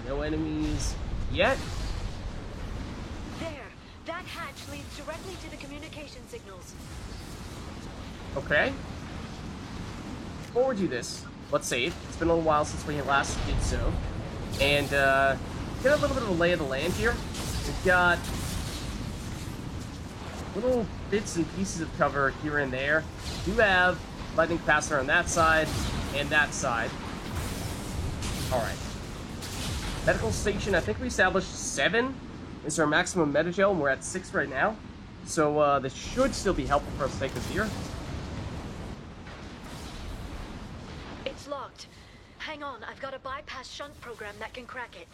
No enemies yet. There. That hatch leads directly to the communication signals. Okay. Before we do this, let's save. It's been a little while since we last did so. And, get a little bit of a lay of the land here. We've got little bits and pieces of cover here and there. We do have lightning capacitor on that side and that side. Alright. Medical station, I think we established 7 is our maximum metagel, and we're at 6 right now. So, this should still be helpful for us to take this here. It's locked. Hang on, I've got a bypass shunt program that can crack it.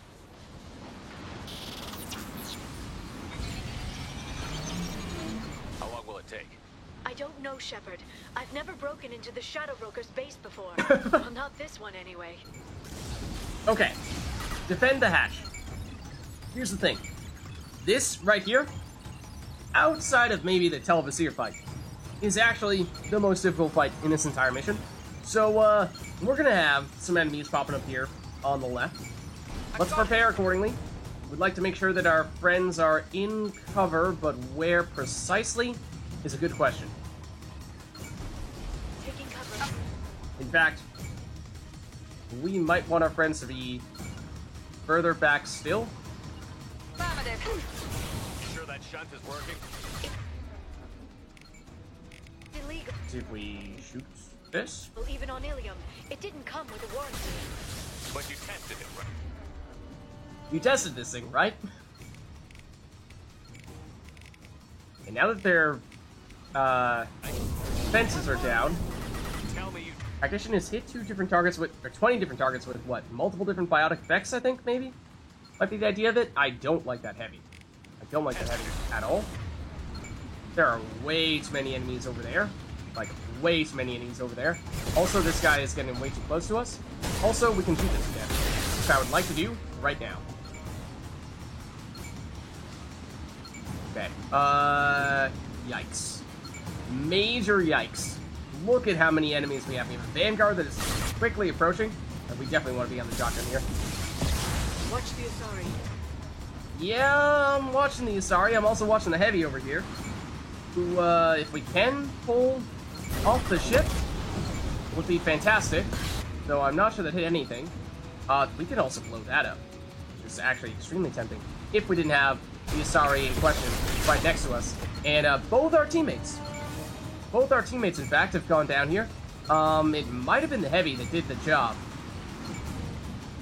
How long will it take? I don't know, Shepard. I've never broken into the Shadow Broker's base before. Well, not this one anyway. Okay. Defend the hatch. Here's the thing. This right here, outside of maybe the Televisier fight, is actually the most difficult fight in this entire mission. So, we're gonna have some enemies popping up here on the left. Let's prepare accordingly. We'd like to make sure that our friends are in cover, but where precisely is a good question. Taking cover. In fact, we might want our friends to be further back still. You sure that shunt is working? Illegal. See if we shoot this. Well, even on Ilium, it didn't come with a warranty. But you tested it, right? You tested this thing, right? And now that their fences are down, Tell me you... Practitioner has hit 2 different targets with, or 20 different targets with what? Multiple different biotic effects, I think, maybe? Might be the idea of it. I don't like that heavy. I don't like that heavy at all. There are way too many enemies over there. Like, way too many enemies over there. Also, this guy is getting way too close to us. Also, we can shoot this again, which I would like to do right now. Okay. Yikes. Major yikes. Look at how many enemies we have. We have a Vanguard that is quickly approaching. And we definitely want to be on the shotgun here. Watch the Asari. Yeah, I'm watching the Asari. I'm also watching the Heavy over here. Who, if we can pull off the ship, would be fantastic. Though I'm not sure that hit anything. We could also blow that up. Which is actually extremely tempting. If we didn't have the Asari in question right next to us. And, both our teammates, in fact, have gone down here. It might have been the Heavy that did the job.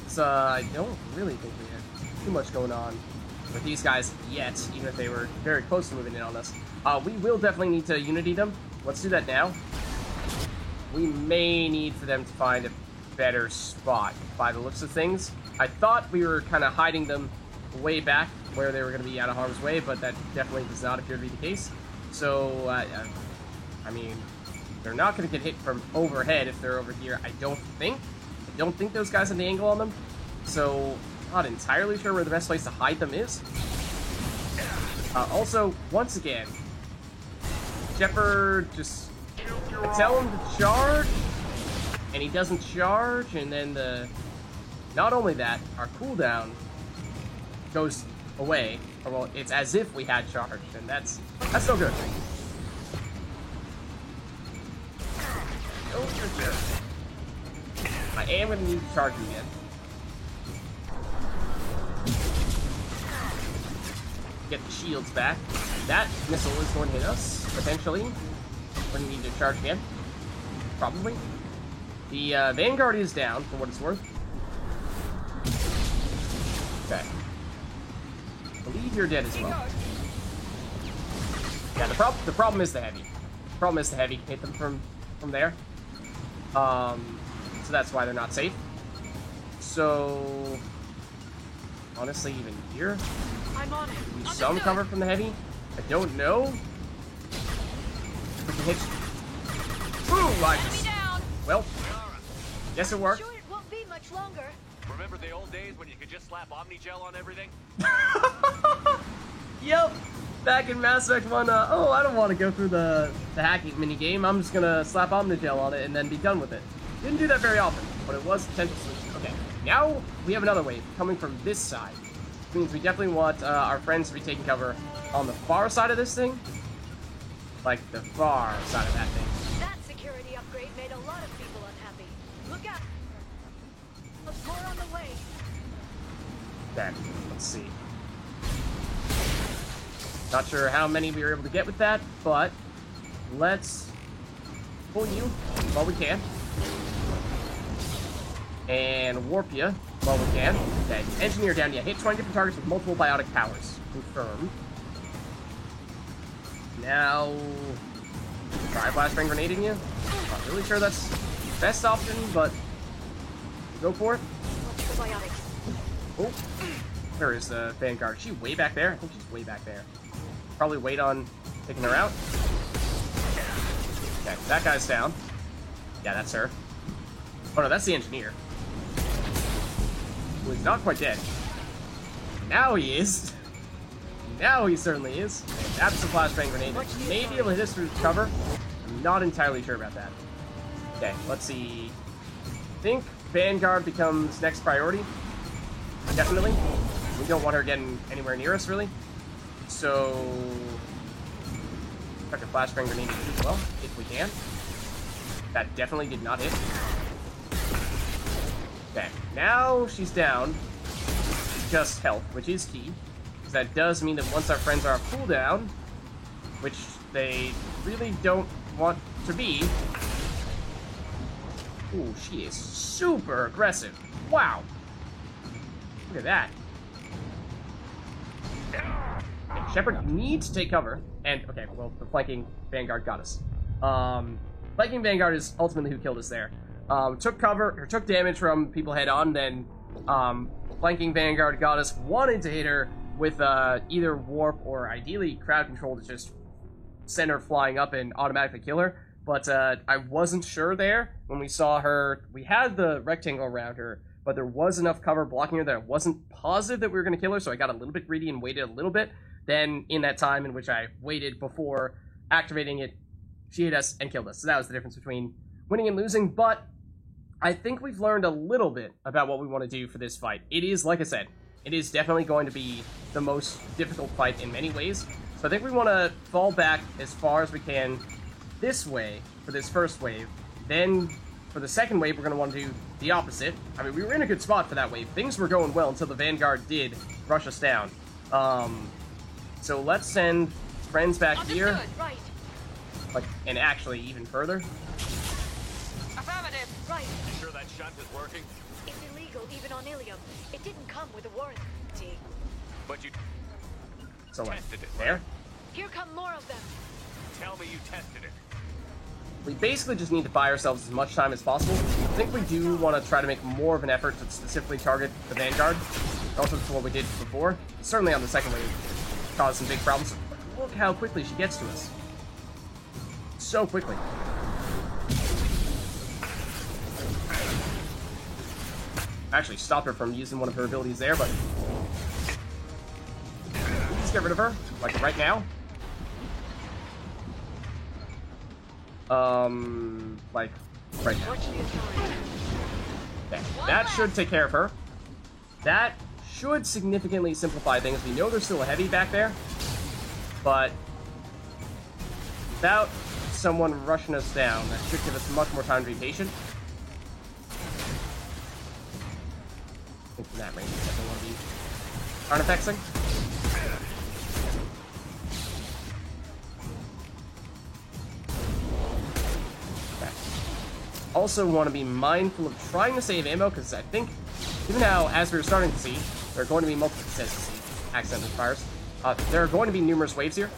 So, I don't really think we had too much going on with these guys yet, even if they were very close to moving in on us. We will definitely need to unity them. Let's do that now. We may need for them to find a better spot by the looks of things. I thought we were kind of hiding them way back where they were going to be out of harm's way, but that definitely does not appear to be the case. So, I mean, they're not going to get hit from overhead if they're over here, I don't think. I don't think those guys have the angle on them. So, not entirely sure where the best place to hide them is. Also, once again, Shepard just... I tell him to charge, and he doesn't charge, and then the... Not only that, our cooldown goes away. Or, well, it's as if we had charged, and that's no good. Oh, for sure. I am going to need to charge him again. Get the shields back. That missile is going to hit us, potentially. We're going to need to charge again. Probably. The Vanguard is down, for what it's worth. Okay. I believe you're dead as well. Yeah, the problem is the Heavy. The problem is the Heavy. Hit them from there. So that's why they're not safe. So, honestly, even here, I'm on it. need some cover from the Heavy. I don't know. We can hit. Ooh, I just... Well, guess it worked. Sure, it won't be much longer. Remember the old days when you could just slap Omnigel on everything? Yep. Back in Mass Effect 1, oh, I don't want to go through the hacking minigame. I'm just gonna slap Omnigel on it and then be done with it. Didn't do that very often, but it was a potential solution. Okay. now we have another wave coming from this side. Which means we definitely want our friends to be taking cover on the far side of this thing. Like the far side of that thing. That security upgrade made a lot of people unhappy. Look out! There's more on the way. Okay, let's see. Not sure how many we were able to get with that, but let's pull you while we can. And warp you while we can. Okay, engineer down. Yeah, hit 20 different targets with multiple biotic powers. Confirmed. Now, try blast ring grenading you. Not really sure that's the best option, but go for it. What's the biotics? Oh, where is the Vanguard? Is she way back there? I think she's way back there. Probably wait on taking her out. Okay, that guy's down. Yeah, that's her. Oh no, that's the engineer. Well, he's not quite dead. Now he is. Now he certainly is. That's the flash bang grenade. Maybe able to hit us through cover. I'm not entirely sure about that. Okay, let's see. I think Vanguard becomes next priority. Definitely. We don't want her getting anywhere near us, really. So, try to flash bang grenade as well, if we can. That definitely did not hit. Okay, now she's down. Just health, which is key. Because that does mean that once our friends are off cooldown, which they really don't want to be. Ooh, she is super aggressive. Wow. Look at that. Okay, Shepard needs to take cover. And, okay, well, the flanking Vanguard got us. Flanking Vanguard is ultimately who killed us there. Took cover, or took damage from people head on, then flanking Vanguard got us, wanted to hit her with either warp or ideally crowd control to just send her flying up and automatically kill her. But I wasn't sure there when we saw her. We had the rectangle around her, but there was enough cover blocking her that I wasn't positive that we were going to kill her, so I got a little bit greedy and waited a little bit. Then, in that time in which I waited before activating it, she hit us and killed us. So that was the difference between winning and losing, but I think we've learned a little bit about what we want to do for this fight. It is, like I said, it is definitely going to be the most difficult fight in many ways. So I think we want to fall back as far as we can this way for this first wave. Then, for the second wave, we're going to want to do the opposite. I mean, we were in a good spot for that wave. Things were going well until the Vanguard did rush us down. So let's send friends back here. Right. Like, and actually even further. Affirmative. Right. You sure that shunt is working? It's illegal even on Ilium. It didn't come with a warranty. But you So like, tested it, there. right? Here come more of them. Tell me you tested it. We basically just need to buy ourselves as much time as possible. I think we do want to try to make more of an effort to specifically target the Vanguard, relative to what we did before. Certainly on the second wave, caused some big problems. But look how quickly she gets to us. So quickly. Actually stopped her from using one of her abilities there, but let's get rid of her, like right now. Like right now. Okay, that should take care of her. That should significantly simplify things. We know there's still a heavy back there, but without someone rushing us down, that should give us much more time to be patient. I think from that range, we definitely want to be artifacting. Okay. Also want to be mindful of trying to save ammo, because I think, even now, as we were starting to see, there are going to be multiple accidental fires. There are going to be numerous waves here.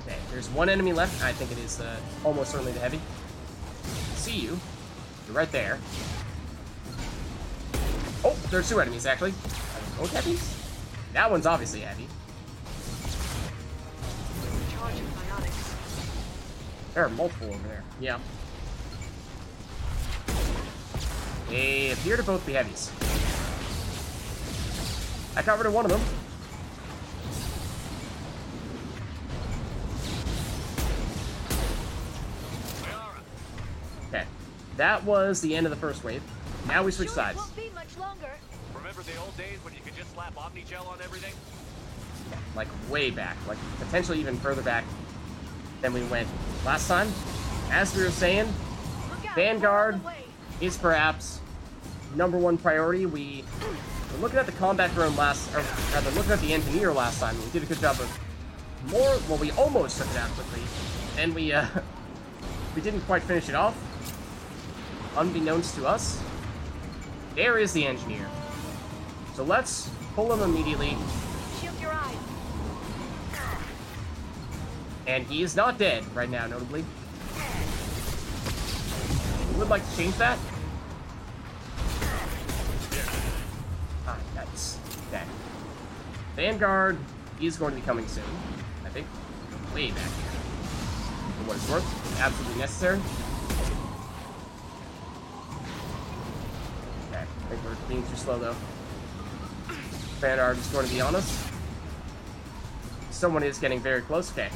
Okay, there's one enemy left. I think it is almost certainly the heavy. See you. You're right there. Oh, there's two enemies, actually. Are they both heavies? That one's obviously heavy. Charging biotics. There are multiple over there. Yeah. They appear to both be heavies. I got rid of one of them. Okay. that was the end of the first wave. Now we switch Sure, sides. it won't be much longer. Remember the old days when you could just slap Omnigel on everything? Like, way back. Like, potentially even further back than we went last time. As we were saying, Look out, Vanguard we're on the way. is perhaps #1 priority. We were looking at the combat drone last, or rather, looking at the engineer last time. We did a good job of well, we almost took it out quickly. And we didn't quite finish it off. Unbeknownst to us, there is the engineer. So let's pull him immediately. Shield your eyes. And he is not dead right now, notably. We would like to change that. Ah, that's okay. Vanguard is going to be coming soon, I think. Way back here. For what it's worth, absolutely necessary. Okay, I think we're being too slow though. Vanguard is going to be on us. Someone is getting very close. Okay.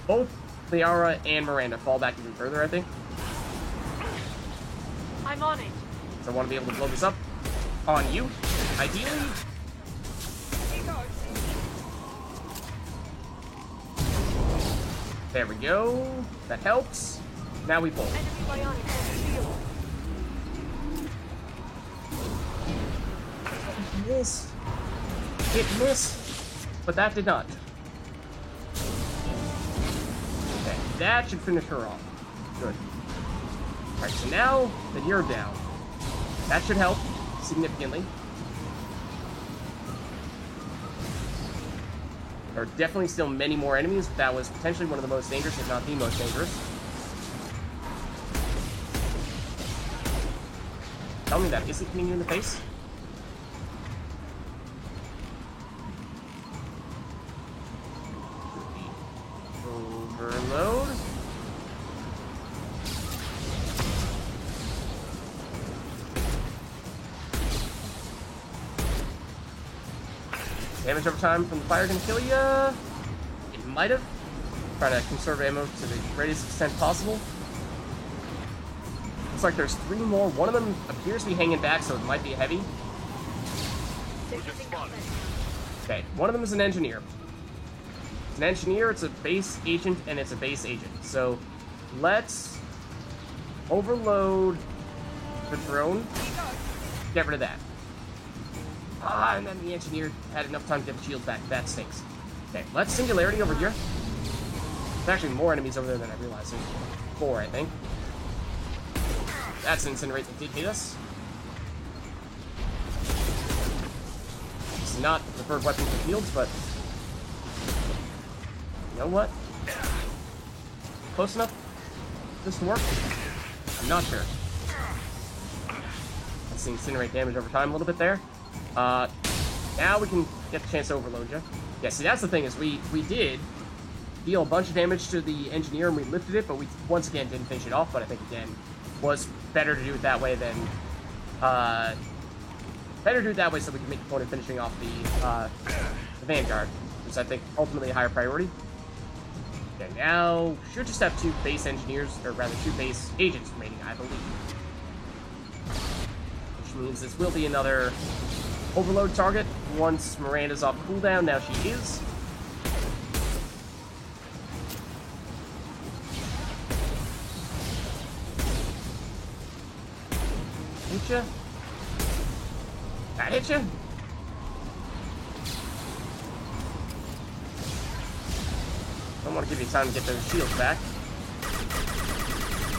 Both Liara and Miranda fall back even further, I think. I'm on it. So I want to be able to blow this up on you, ideally. There we go. That helps. Now we pull. Enemy bionic on the field. Miss. It missed, but that did not. Okay, that should finish her off. Good. Alright, so now that you're down, that should help significantly. There are definitely still many more enemies, but that was potentially one of the most dangerous, if not the most dangerous. Tell me that isn't hitting you in the face? Overload. Damage over time from the fire gonna kill ya? It might have. Trying to conserve ammo to the greatest extent possible. Looks like there's 3 more. One of them appears to be hanging back, so it might be a heavy. They're using combat. Okay, one of them is an engineer. It's an engineer, it's a base agent, and it's a base agent. So let's overload the drone. Get rid of that. Ah, and then the engineer had enough time to get the shield back. That stinks. Okay, let's Singularity over here. There's actually more enemies over there than I realized. There's 4, I think. That's an Incinerate that did hit us. It's not the preferred weapon for fields, but you know what? Close enough for this to work? I'm not sure. Let's Incinerate damage over time a little bit there. Now we can get the chance to overload you. Yeah, see, that's the thing, is we did deal a bunch of damage to the engineer and we lifted it, but we once again didn't finish it off, but I think again was better to do it that way than better to do it that way so we can make the point of finishing off the Vanguard, which is I think ultimately a higher priority. Okay, now should just have 2 base engineers, or rather 2 base agents remaining, I believe. Which means this will be another overload target once Miranda's off cooldown. Now she is. Hit ya? That hit ya? Don't want to give you time to get those shields back.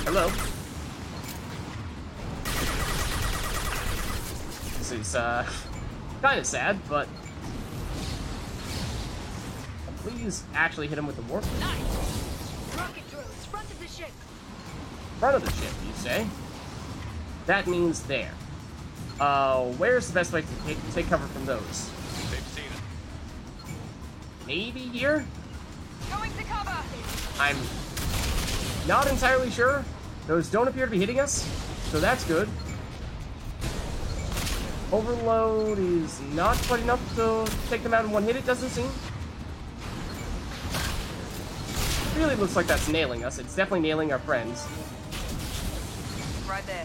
Hello. This is kind of sad, but please actually hit him with the warp. Nice. Rocket drills, front of the ship. Front of the ship, you say? That means there. Where's the best way to take cover from those? They've seen it. Maybe here? Going to cover. I'm not entirely sure. Those don't appear to be hitting us, so that's good. Overload is not quite enough to take them out in one hit, it doesn't seem. Really looks like that's nailing us. It's definitely nailing our friends. right there.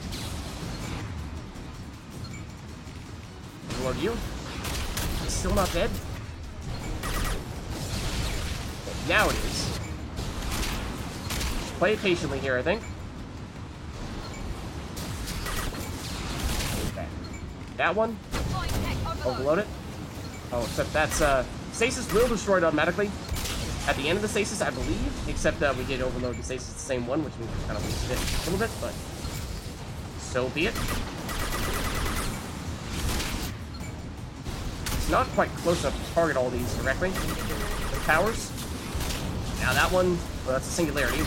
Reload you. He's still not dead. Now it is. Play patiently here, I think. Okay. That one. Overload it. Oh, except that's, stasis will destroy it automatically at the end of the stasis, I believe. Except, we did overload the stasis the same one, which means we kind of wasted it a little bit, but so be it. It's not quite close enough to target all these directly. The towers. Now that one, well, that's a singularity.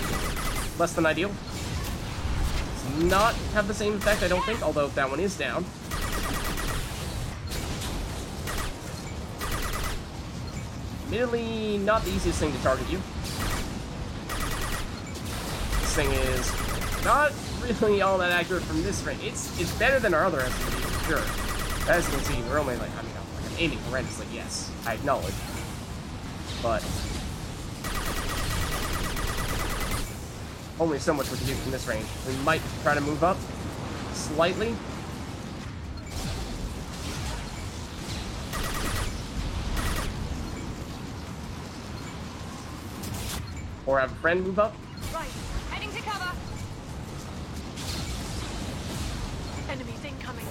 Less than ideal. Does not have the same effect, I don't think, although that one is down. Admittedly, not the easiest thing to target you. This thing is not really all that accurate from this range. It's better than our other SMG, for sure. As you can see, we're only like, I mean, I'm aiming horrendously, yes, I acknowledge. But only so much we can do from this range. We might try to move up slightly. Or have a friend move up. Right, heading to cover. Enemies incoming.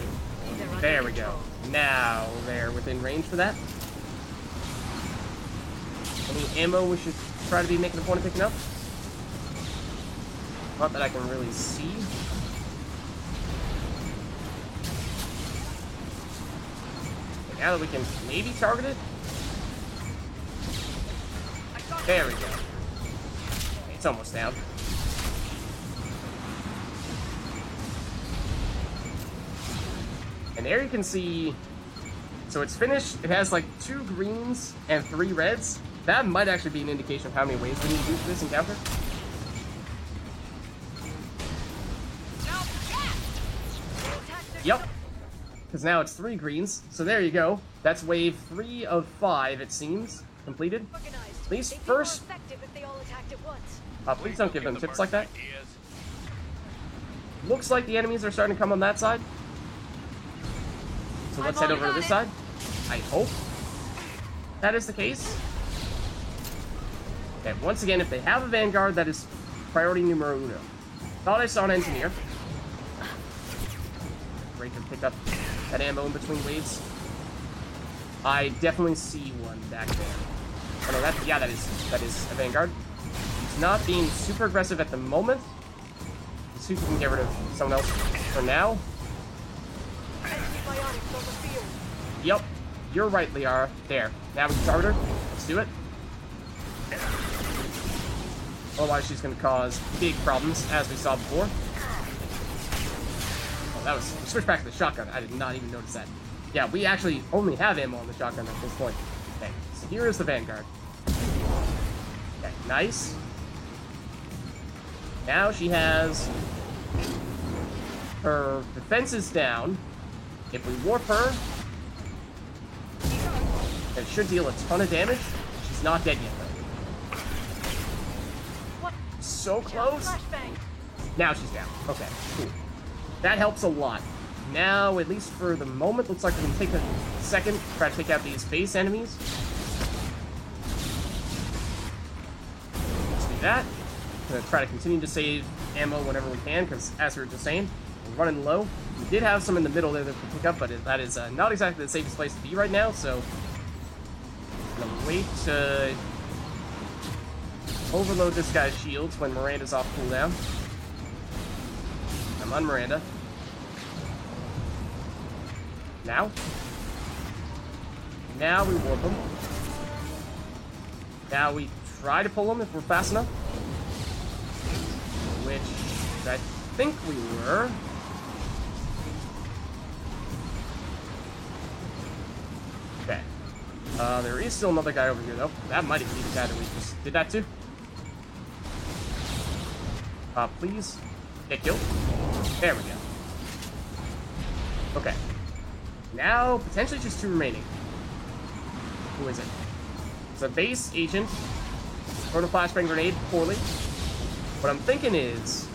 There we go. Now they're within range for that. Any ammo we should try to be making a point of picking up? Not that I can really see. Okay, now that we can maybe target it. There we go. It's almost down. And there you can see, so it's finished. It has like 2 greens and 3 reds. That might actually be an indication of how many waves we need to do for this encounter. Yep. Because now it's 3 greens. So there you go. That's wave 3 of 5, it seems, completed. At least first. Please don't give them tips like that. Looks like the enemies are starting to come on that side. So let's head over to this side. I hope that is the case. Okay, once again, if they have a Vanguard, that is priority numero uno. Thought I saw an engineer. Great to pick up that ammo in between waves. I definitely see one back there. Oh no, yeah, that is a Vanguard. He's not being super aggressive at the moment. Let's see if we can get rid of someone else for now. Yep, you're right, Liara. There. Now we can target her. Let's do it. Otherwise, she's going to cause big problems, as we saw before. Oh, that was... Switch back to the shotgun. I did not even notice that. Yeah, we actually only have ammo on the shotgun at this point. Okay, so here is the Vanguard. Okay, nice. Now she has... her defense is down. If we warp her, it should deal a ton of damage. She's not dead yet, though. What? So close. Now she's down. Okay, cool. That helps a lot. Now, at least for the moment, looks like we can take a second, try to take out these base enemies. Let's do that. I'm gonna try to continue to save ammo whenever we can, because as we were just saying, we're running low. We did have some in the middle there that we can pick up, but that is not exactly the safest place to be right now, so I'm gonna wait to overload this guy's shields when Miranda's off cooldown. I'm on Miranda. Now we warp him. Now we try to pull him if we're fast enough. Which I think we were. Okay. There is still another guy over here, though. That might even be the guy that we just did that to. Please. Get killed. There we go. Okay. Now, potentially just 2 remaining. Who is it? It's a base agent. Throw a flashbang grenade poorly. What I'm thinking is,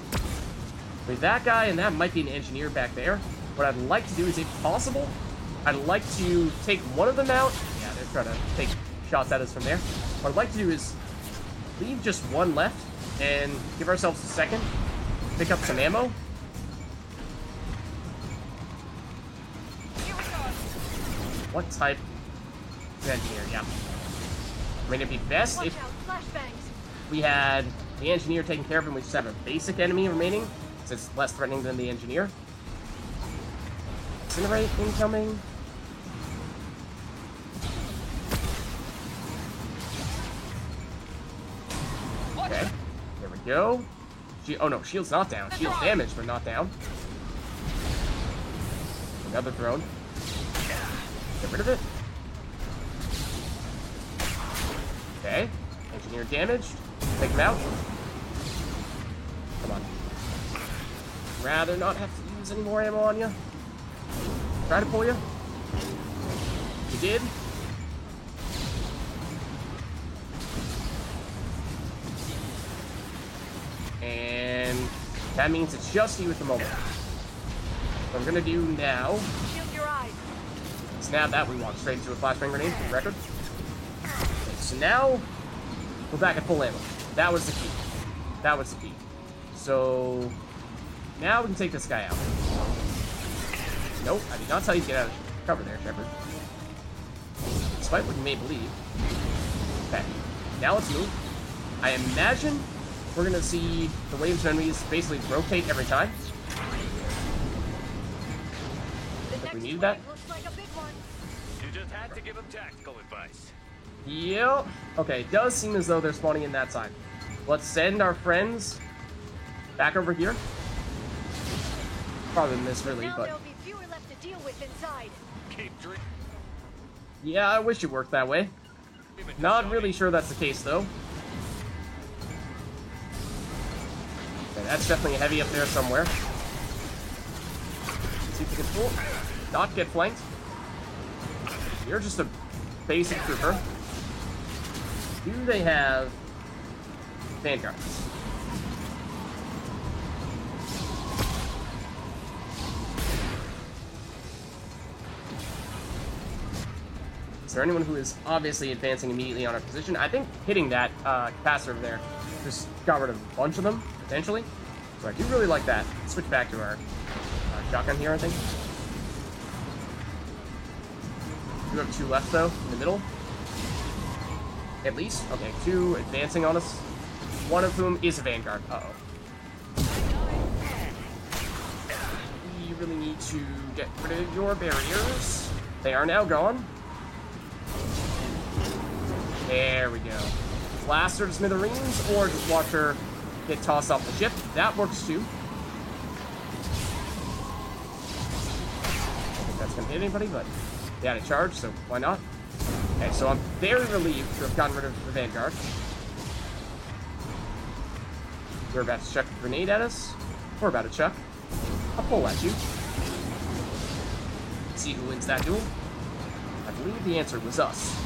With that guy, and that might be an engineer back there. What I'd like to do is, if possible, I'd like to take one of them out. Yeah, they're trying to take shots at us from there. What I'd like to do is leave just one left and give ourselves a second. Pick up some ammo. Here we go. What type of engineer? Yeah. I mean, it'd be best Watch if out, flashbangs. we had the engineer taken care of and we just have a basic enemy remaining, since it's less threatening than the engineer. Incinerate incoming. Okay, there we go. Oh no, shield's not down. Shield's damaged, but not down. Another drone. Get rid of it. Okay, engineer damaged. Take him out. Come on. Rather not have to use any more ammo on you. Try to pull you. You did. And that means it's just you at the moment. What I'm gonna do now, Shield your eyes. snap that, we walk straight into a flashbang grenade for the record. Okay, so now, we're back at full ammo. That was the key. That was the key. So, now we can take this guy out. Nope, I did not tell you to get out of cover there, Shepard. Despite what you may believe. Okay, now let's move. I imagine we're gonna see the waves of enemies basically rotate every time. The Like we next needed that. wave looks like a big one. You just had to give him tactical advice. Yep. Okay, it does seem as though they're spawning in that side. Let's send our friends back over here. Probably miss really, Now but there'll be fewer left to deal with inside. Keep dreaming. yeah, I wish it worked that way. Not really sure that's the case though. Okay, that's definitely a heavy up there somewhere. See if we can pull. Not get flanked. You're just a basic trooper. Do they have vanguards? Is there anyone who is obviously advancing immediately on our position? I think hitting that capacitor there just got rid of a bunch of them, potentially. So I do really like that. Switch back to our shotgun here, I think. We have 2 left, though, in the middle. At least. Okay, 2 advancing on us. One of whom is a vanguard. Uh-oh. We really need to get rid of your barriers. They are now gone. There we go. Blast her to smithereens, or just watch her get tossed off the ship. That works too. I don't think that's gonna hit anybody, but they had a charge, so why not? Okay, so I'm very relieved to have gotten rid of the Vanguard. We're about to chuck a grenade at us. We're about to chuck a pole at you. See who wins that duel. I believe the answer was us.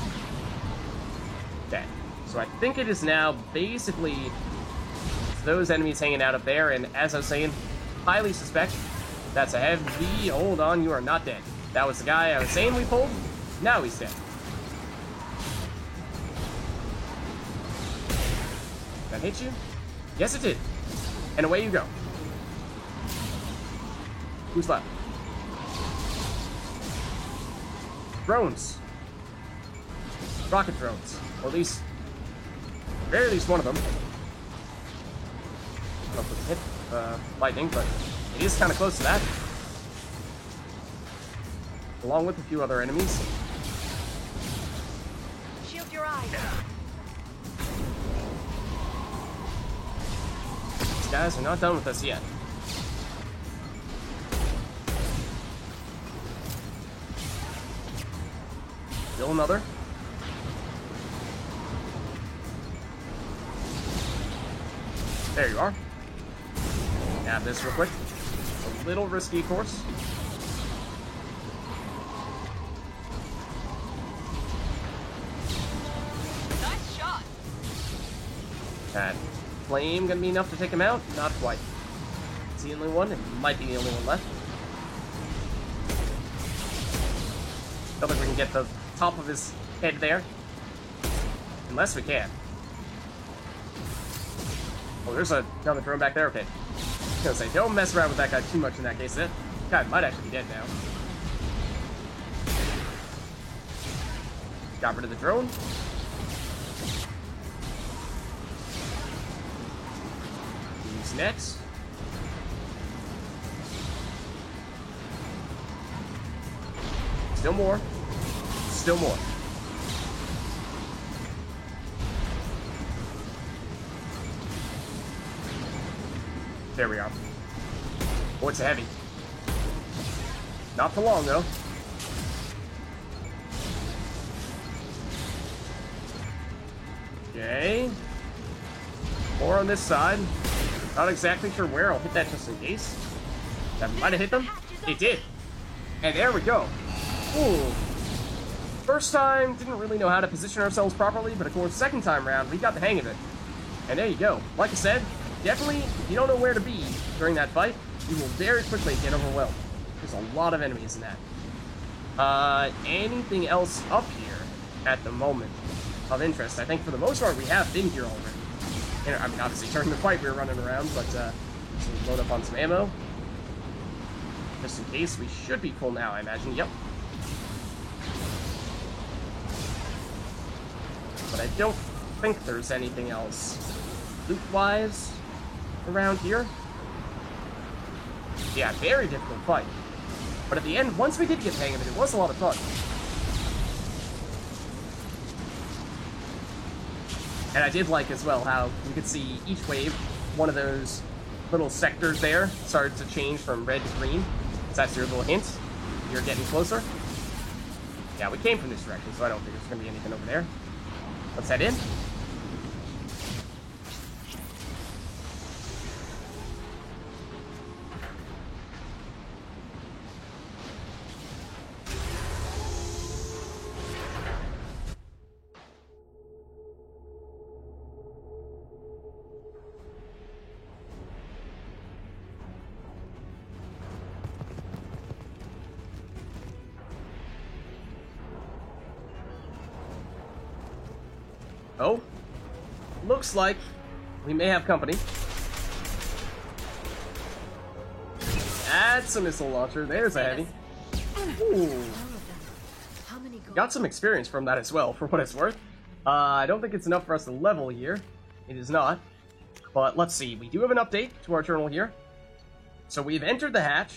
Okay, so I think it is now basically those enemies hanging out up there, and as I was saying, highly suspect that's a heavy. Hold on, you are not dead. That was the guy I was saying we pulled. Now he's dead. That hit you? Yes, it did. And away you go. Who's left? Drones. Rocket drones. Or at least, very least one of them. I don't know if it hit lightning, but it is kind of close to that. Along with a few other enemies. Shield your eyes. These guys are not done with us yet. Still another. There you are. Nab this real quick. It's a little risky, of course. Nice shot. That flame gonna be enough to take him out? Not quite. the only one. It might be the only one left. Don't think we can get the top of his head there. Unless we can. Oh, there's another drone back there. Okay. I was gonna say, don't mess around with that guy too much in that case. That guy might actually be dead now. Got rid of the drone. Who's next? Still more. Still more. There we are. Oh, it's heavy. Not for long, though. Okay. More on this side. Not exactly sure where. I'll hit that just in case. That might have hit them. It did. And there we go. Ooh. First time, didn't really know how to position ourselves properly, but of course, second time round, we got the hang of it. And there you go. Like I said, definitely, if you don't know where to be during that fight, you will very quickly get overwhelmed. There's a lot of enemies in that. Anything else up here at the moment of interest? I think for the most part, we have been here already. And, I mean, obviously, during the fight, we were running around, but so load up on some ammo. Just in case, we should be full now, I imagine. Yep. But I don't think there's anything else loot-wise around here. Yeah, very difficult fight. But at the end, once we did get the hang of it, it was a lot of fun. And I did like as well how you could see each wave, one of those little sectors there started to change from red to green. So that's your little hint. You're getting closer. Yeah, we came from this direction, so I don't think there's going to be anything over there. Let's head in. Oh, looks like we may have company. That's a missile launcher. There's a heavy. Ooh. Got some experience from that as well, for what it's worth. I don't think it's enough for us to level here. It is not. But let's see. We do have an update to our journal here. So we've entered the hatch,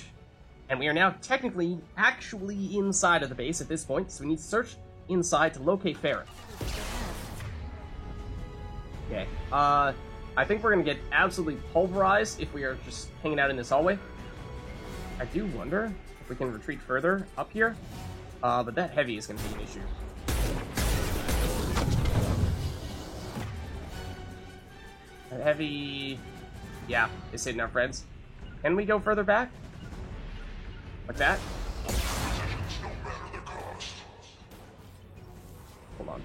and we are now technically actually inside of the base at this point. So we need to search inside to locate Farron. Okay, I think we're gonna get absolutely pulverized if we are just hanging out in this hallway. I do wonder if we can retreat further up here, but that heavy is gonna be an issue. That heavy, yeah, is hitting our friends. Can we go further back? Like that? Hold on.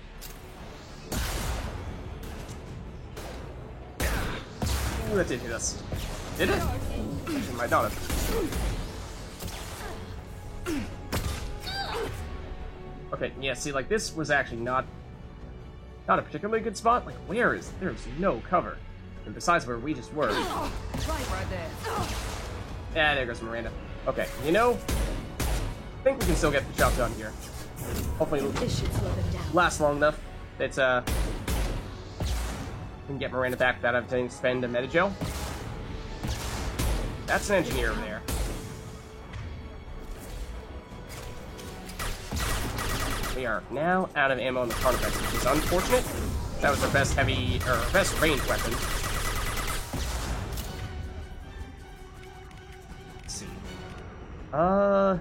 Ooh, that did hit us. Did it? It might not have. Okay, yeah, see, like, this was actually not a particularly good spot. Like, where is... There's no cover. And besides where we just were. Right there. Yeah, there goes Miranda. Okay, you know, I think we can still get the job done here. Hopefully it'll last long enough that, we can get Miranda back without having to spend a metagel. That's an engineer over there. We are now out of ammo on the Carnifex, which is unfortunate. That was our best heavy, or our best ranged weapon. Let's see. Oh?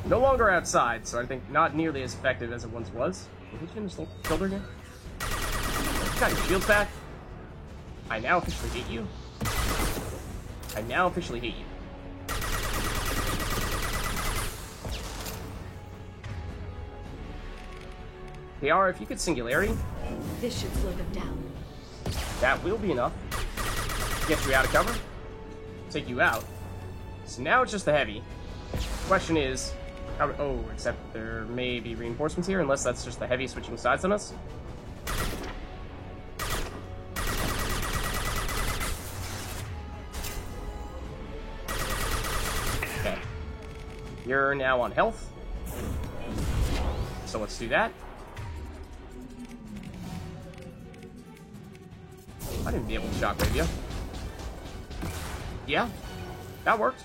No longer outside, so I think not nearly as effective as it once was. Did he hit you in the shoulder again? Got your shield back. I now officially hate you. I now officially hate you. KR, if you could singularity, This should slow them down. that will be enough. get you out of cover, take you out. So now it's just the heavy. Question is, oh, except there may be reinforcements here, unless that's just the heavy switching sides on us. Okay. You're now on health. So let's do that. I didn't be able to shockwave you. Yeah, that worked.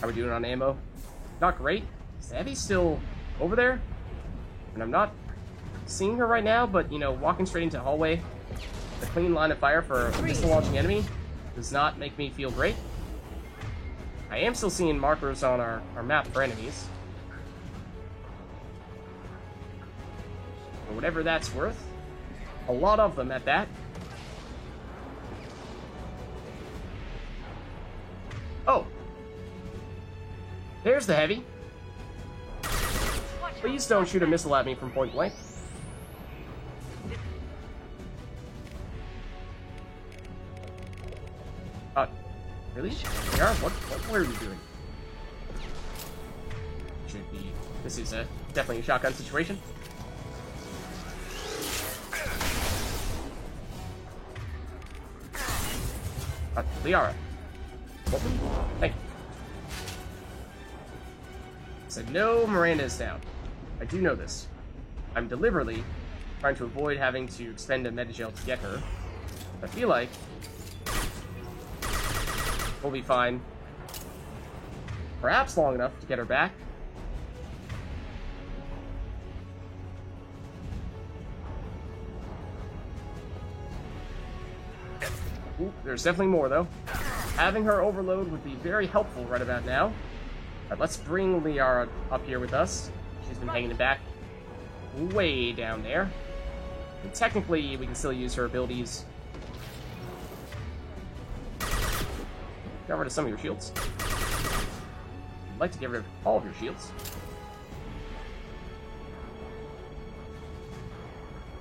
How are we doing on ammo? Not great. Is the heavy still over there? And I'm not seeing her right now, but, you know, walking straight into a hallway, the clean line of fire for a missile-launching enemy does not make me feel great. I am still seeing markers on our map for enemies. For whatever that's worth. A lot of them at that. Oh. There's the heavy. Please don't shoot a missile at me from point blank. Really? Yeah, what were you doing? Should be. This is definitely a shotgun situation. Liara. Thank you. So no, Miranda is down. I do know this. I'm deliberately trying to avoid having to expend a Metagel to get her. I feel like we'll be fine. Perhaps long enough to get her back. Ooh, there's definitely more, though. Having her overload would be very helpful right about now. Alright, let's bring Liara up here with us. She's been hanging it back way down there. And technically, we can still use her abilities. Get rid of some of your shields. I'd like to get rid of all of your shields.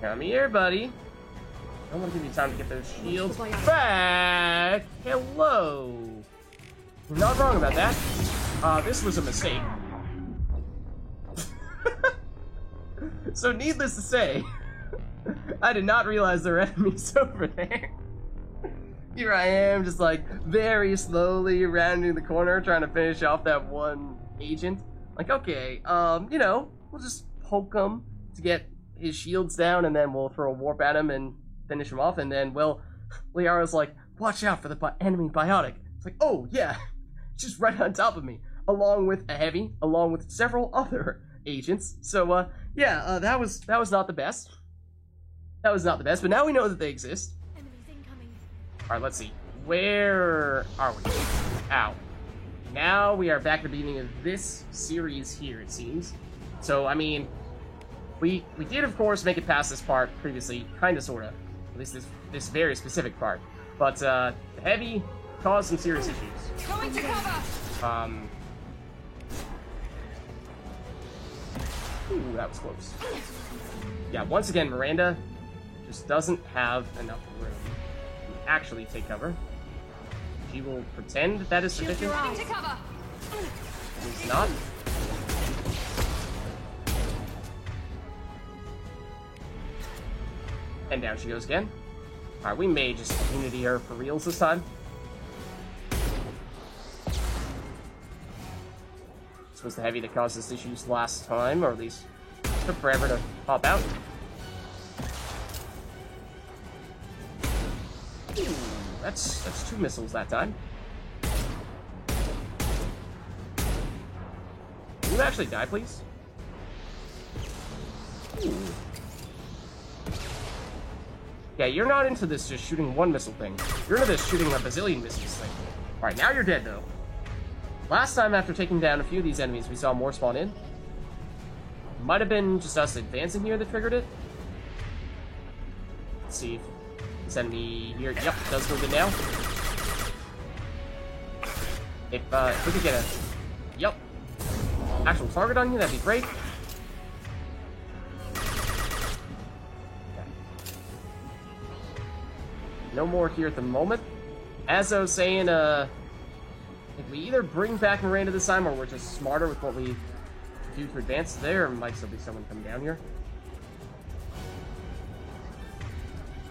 Come here, buddy. I want to give you time to get those shields back. Hello. You're not wrong about that. This was a mistake. So needless to say, I did not realize there were enemies over there. Here I am, just like very slowly rounding the corner, trying to finish off that one agent. Like, okay, you know, we'll just poke him to get his shields down, and then we'll throw a warp at him and finish him off. And then, well, Liara's like, watch out for the enemy biotic. It's like, oh yeah, just right on top of me, along with a heavy, along with several other agents. So, yeah, that was not the best. That was not the best, but now we know that they exist. Alright, let's see. Where are we? Ow. Now we are back at the beginning of this series here, it seems. So, I mean, we did, of course, make it past this part previously, kinda, sorta. At least this very specific part. But, the heavy caused some serious issues. Going to cover! Ooh, that was close. Yeah, once again, Miranda just doesn't have enough room to actually take cover. She will pretend that is sufficient. Heading to cover! It's not. And down she goes again. Alright, we may just unity her for reals this time. This was the heavy that caused us issues last time, or at least took forever to pop out. Ooh, that's 2 missiles that time. Can you actually die, please? Ooh. Yeah, you're not into this just shooting one missile thing. You're into this shooting a bazillion missiles thing. Alright, now you're dead, though. Last time, after taking down a few of these enemies, we saw more spawn in. Might have been just us advancing here that triggered it. Let's see if this enemy here... Yep, does move it now. If we could get a... Yep. Actual target on you, that'd be great. No more here at the moment. As I was saying, if we either bring back Miranda this time, or we're just smarter with what we do to advance, there might still be someone coming down here.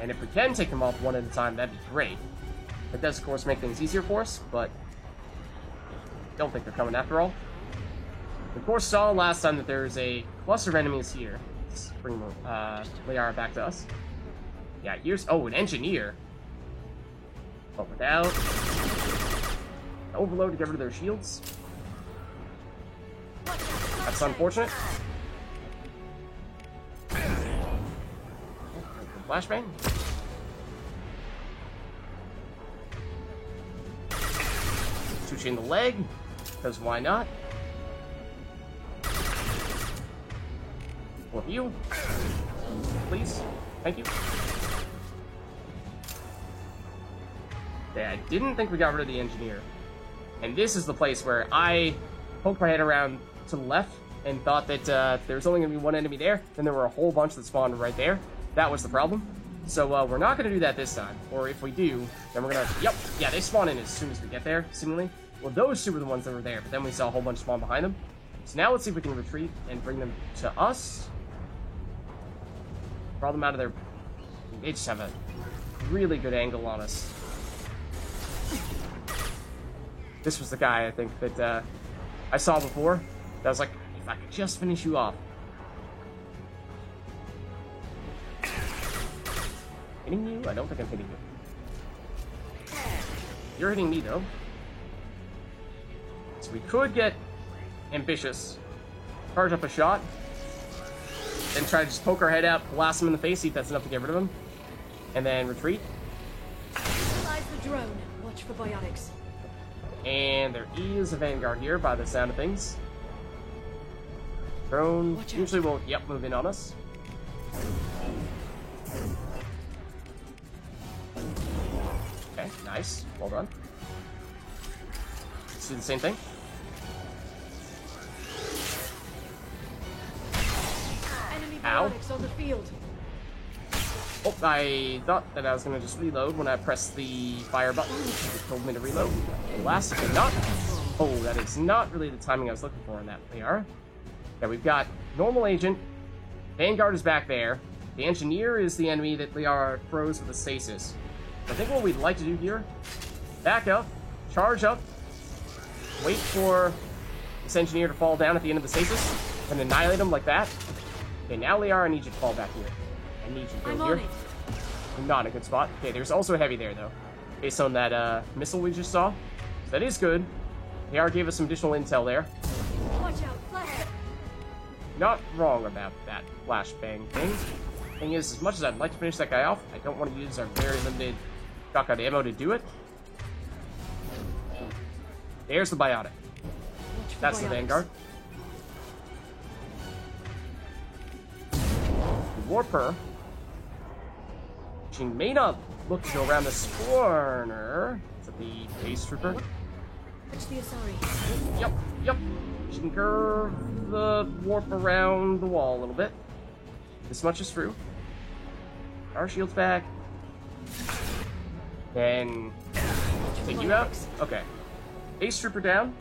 And if we can take them off one at a time, that'd be great. It does, of course, make things easier for us, but don't think they're coming after all. We, of course, saw last time that there's a cluster of enemies here. Let's bring Liara back to us. Yeah, here's... Oh, an engineer. But without... Overload to get rid of their shields. That's unfortunate. Flashbang. Shoot you in the leg, because why not? For you. Please. Thank you. Yeah, I didn't think we got rid of the engineer. And this is the place where I poked my head around to the left and thought that there was only going to be one enemy there, then there were a whole bunch that spawned right there. That was the problem. So we're not going to do that this time. Or if we do, then we're going to... Yep, yeah, they spawn in as soon as we get there, seemingly. Well, those two were the ones that were there, but then we saw a whole bunch spawn behind them. So now let's see if we can retreat and bring them to us. Draw them out of their... They just have a really good angle on us. This was the guy, I think, that I saw before. That was like, if I could just finish you off. Hitting you? I don't think I'm hitting you. You're hitting me, though. So we could get ambitious. Charge up a shot. Then try to just poke our head out, blast him in the face, see if that's enough to get rid of him. And then retreat. Utilize the drone. Watch for biotics. And there is a Vanguard here, by the sound of things. Drone usually will, yep, move in on us. Okay, nice. Well done. Let's do the same thing. Enemy Ow. biotics on the field. Oh, I thought that I was going to just reload when I pressed the fire button. It told me to reload. Alas, it did not. Oh, that is not really the timing I was looking for in that. They are. Yeah, we've got normal agent. Vanguard is back there. The engineer is the enemy that Liara froze with a stasis. I think what we'd like to do here, back up, charge up, wait for this engineer to fall down at the end of the stasis, and annihilate him like that. Okay, now Liara, I need you to fall back here. I need you to I'm go on here. it. I'm not in a good spot. Okay, there's also a heavy there, though. Based on that missile we just saw. So that is good. Liara gave us some additional intel there. Watch out, flash. Not wrong about that flashbang thing. Thing is, as much as I'd like to finish that guy off, I don't want to use our very limited shotgun ammo to do it. There's the biotic. Watch for That's the biotics. Vanguard. Warper. She may not look to go around this corner. Is it the base trooper? Watch the Asari. Yep, yep. She can curve the warp around the wall a little bit. This much is true. Our shield's back. Then take you out. Okay. Ace trooper down.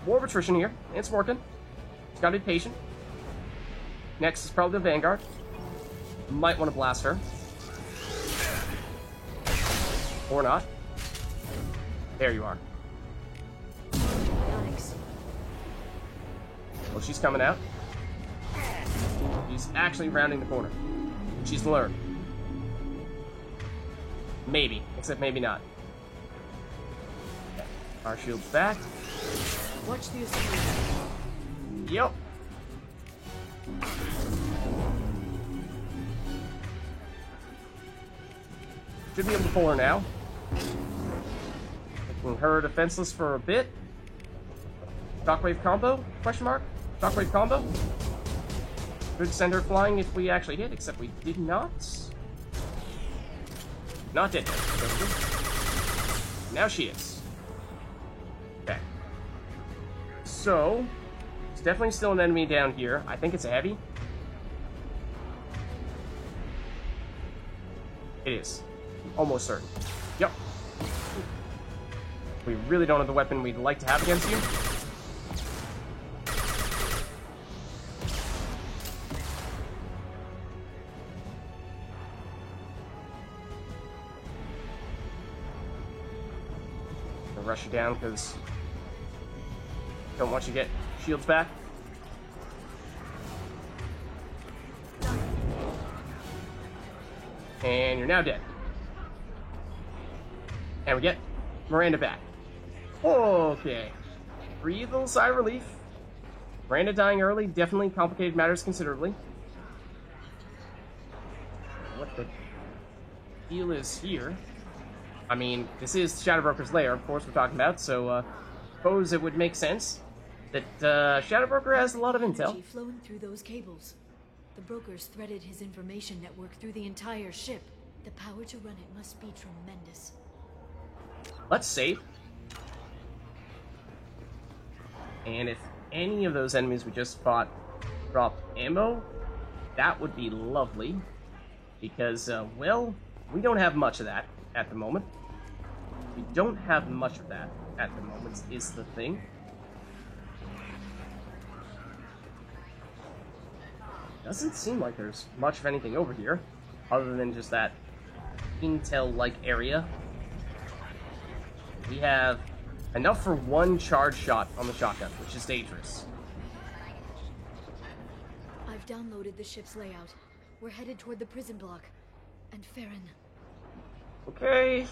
War of attrition here. It's working. Just gotta be patient. Next is probably the Vanguard. Might want to blast her. Or not. There you are. Biotics. Well, she's coming out. She's actually rounding the corner. She's learned. Maybe. Except maybe not. Okay. Our shield's back. Watch the Asari. Yep. Should be able to pull her now. Making her defenseless for a bit. Shockwave combo? Question mark? Shockwave combo? Could send her flying if we actually hit, except we did not. Not did. Now she is. Okay. So, there's definitely still an enemy down here. I think it's a heavy. It is. Almost certain. Yep. We really don't have the weapon we'd like to have against you. I'll rush you down because don't want you to get shields back. And you're now dead. And we get Miranda back. Okay. Breathe a little sigh of relief. Miranda dying early definitely complicated matters considerably. What the deal is here? I mean, this is Shadowbroker's lair, of course, we're talking about, so suppose it would make sense that Shadowbroker has a lot of intel. Energy flowing through those cables. The brokers threaded his information network through the entire ship. The power to run it must be tremendous. Let's save. And if any of those enemies we just fought dropped ammo, that would be lovely. Because, well, we don't have much of that at the moment. We don't have much of that at the moment, is the thing. Doesn't seem like there's much of anything over here, other than just that intel-like area. We have enough for one charge shot on the shotgun, which is dangerous. I've downloaded the ship's layout. We're headed toward the prison block. And Farron. Okay,